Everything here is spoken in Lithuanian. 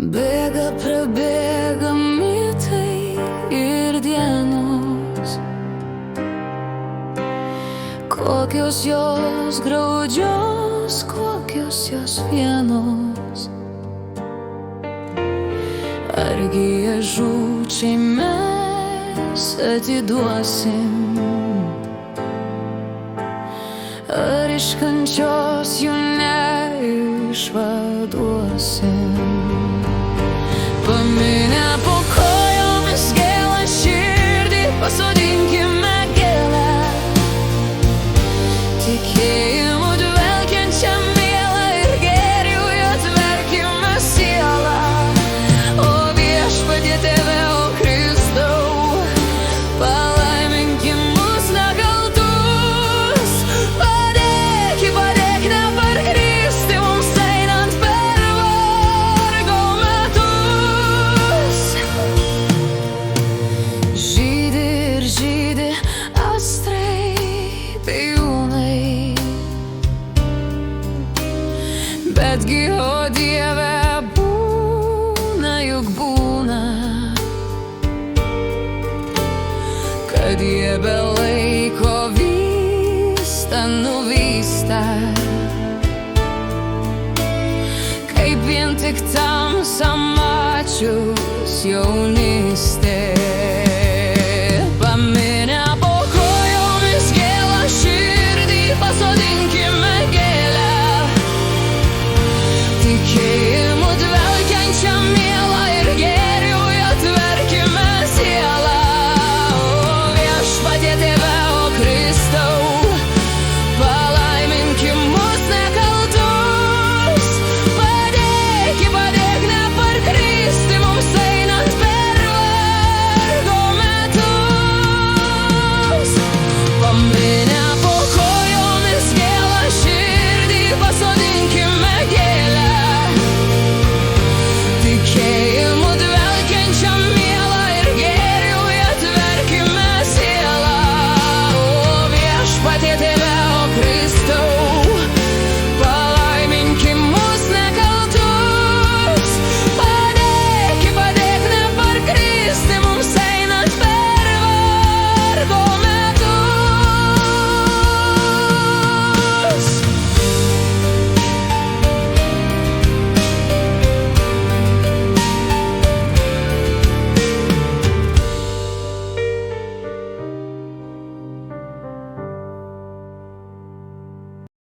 Bėga, prabėga metai ir dienos, kokios jos graudžios, kokios jos vienos. Argi jas žūčiai mes atiduosim, ar iš kančios jų neišvaduosim. Paminę po kojomis gėlą širdį, pasodinkime gėlę, tikėjimu dvelkiančią mielą ir gėriu atverkime sielą. O Viešpatie Tėve, o Kristau, palaiminkim mus nekaltus, padėk neparkristi mums einant per vargo metus. Žydi ir žydi astrai bijūnai, betgi, o Dieve, būna, juk būna, kad jie be laiko vysta, nuvysta, kaip vien tik tamsą mačius jaunystė.